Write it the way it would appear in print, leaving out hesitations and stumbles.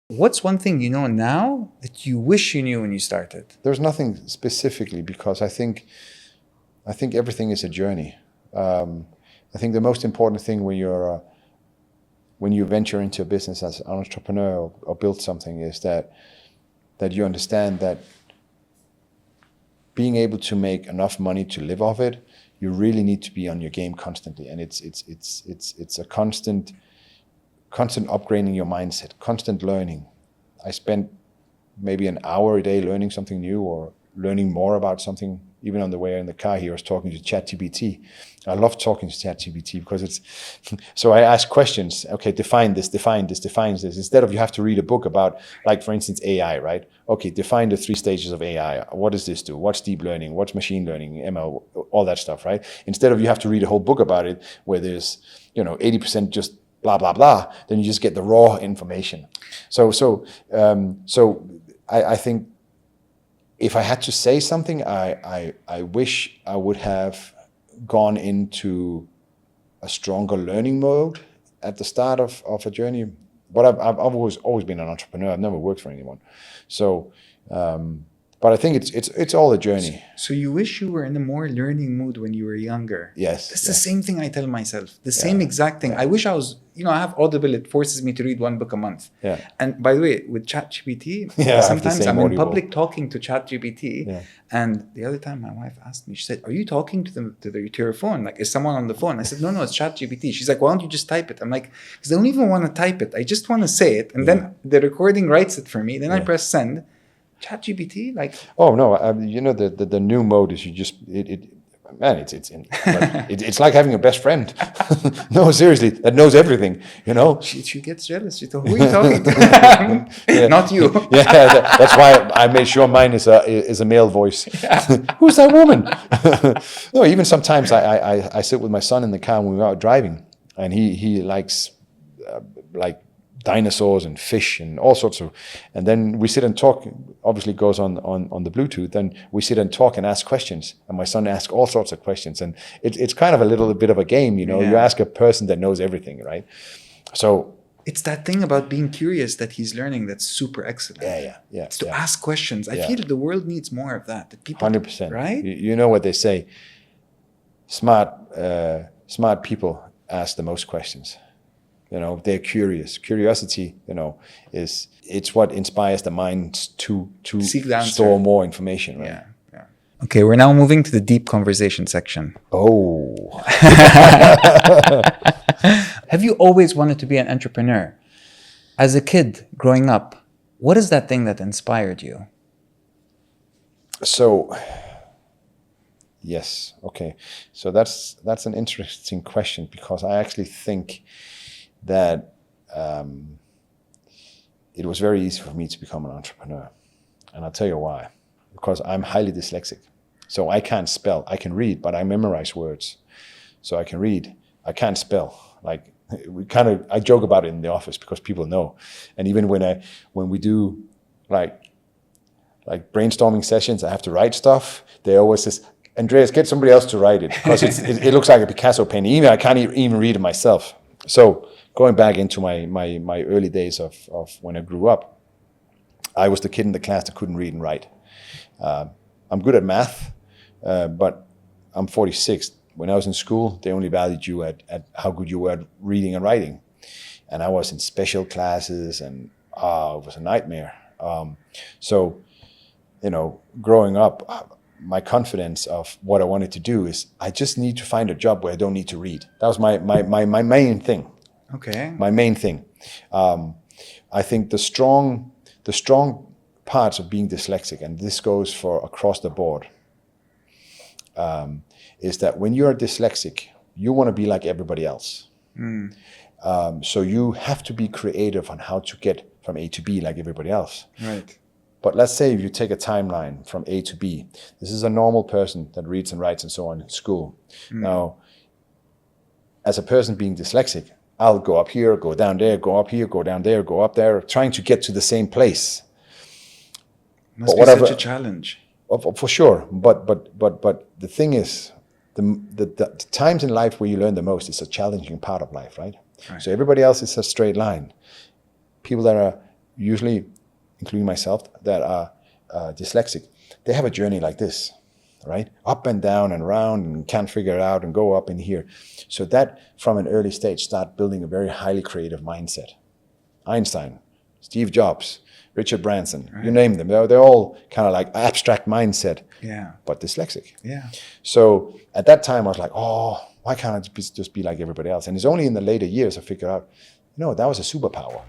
What's one thing you know now that you wish you knew when you started? There's nothing specifically, because I think everything is a journey. I think the most important thing when you venture into a business as an entrepreneur or build something is that you understand that being able to make enough money to live off it, you really need to be on your game constantly, and it's a constant upgrading your mindset, constant learning. I spent maybe an hour a day learning something new or learning more about something. Even on the way in the car here, I was talking to ChatGPT. I love talking to ChatGPT because it's, so I ask questions. Okay, define this, defines this. Instead of you have to read a book about, like for instance, AI, right? Okay, define the 3 stages of AI. What does this do? What's deep learning? What's machine learning? ML, all that stuff, right? Instead of you have to read a whole book about it where there's, 80% just blah, blah, blah, then you just get the raw information. So I think, if I had to say something, I wish I would have gone into a stronger learning mode at the start of a journey. But I've always been an entrepreneur. I've never worked for anyone. So, but I think it's all a journey. So you wish you were in a more learning mood when you were younger. Yes. That's the same thing I tell myself. The same exact thing. I wish I was, I have Audible. It forces me to read 1 book a month. Yeah. And by the way, with ChatGPT, sometimes I'm in public talking to ChatGPT. Yeah. And the other time my wife asked me, she said, "Are you talking to your phone? Like, is someone on the phone?" I said, no, it's ChatGPT. She's like, "Why don't you just type it?" I'm like, because I don't even want to type it. I just want to say it. And then the recording writes it for me. Then I press send. ChatGPT, like, oh no, the new mode is you just it's like having a best friend. No, seriously, that knows everything. She gets jealous. She thought, "Who are you talking to?" Not you. Yeah, that's why I made sure mine is a male voice. Who's that woman? No, even sometimes I sit with my son in the car when we're out driving, and he likes like dinosaurs and fish and all sorts of, and then we sit and talk. Obviously goes on the Bluetooth, and we sit and talk and ask questions, and my son asks all sorts of questions, and it's kind of a little bit of a game, you ask a person that knows everything, right? So it's that thing about being curious that he's learning that's super excellent. Yeah. It's to ask questions. I feel the world needs more of that people, 100%, right? You know what they say, smart people ask the most questions. They're curious. Curiosity, it's what inspires the mind to store more information, right? Yeah. Okay, we're now moving to the deep conversation section. Oh. Have you always wanted to be an entrepreneur? As a kid growing up, what is that thing that inspired you? So, yes. Okay. So that's an interesting question, because I actually think that it was very easy for me to become an entrepreneur. And I'll tell you why. Because I'm highly dyslexic. So I can't spell. I can read, but I memorize words. So I can read. I can't spell. Like, I joke about it in the office because people know. And even when we do like brainstorming sessions, I have to write stuff. They always say, "Andreas, get somebody else to write it," because it looks like a Picasso painting. Even I can't even read it myself. So going back into my early days of when I grew up, I was the kid in the class that couldn't read and write. I'm good at math, but I'm 46. When I was in school, they only valued you at how good you were at reading and writing. And I was in special classes, and it was a nightmare. So, growing up, my confidence of what I wanted to do is I just need to find a job where I don't need to read. That was my main thing. Okay. My main thing. I think the strong parts of being dyslexic, and this goes for across the board, is that when you're dyslexic, you want to be like everybody else. So you have to be creative on how to get from A to B like everybody else. Right. But let's say if you take a timeline from A to B, this is a normal person that reads and writes and so on in school. Now, as a person being dyslexic, I'll go up here, go down there, go up here, go down there, go up there, trying to get to the same place. Must be such a challenge. For sure. But the thing is, the times in life where you learn the most is a challenging part of life, right? So everybody else is a straight line. People that are usually, including myself, that are dyslexic, they have a journey like this, right? Up and down and round and can't figure it out and go up in here. So that from an early stage start building a very highly creative mindset. Einstein, Steve Jobs, Richard Branson, you name them. They're all kind of like abstract mindset, but dyslexic. Yeah. So at that time I was like, oh, why can't I just be like everybody else? And it's only in the later years I figured out, no, that was a superpower.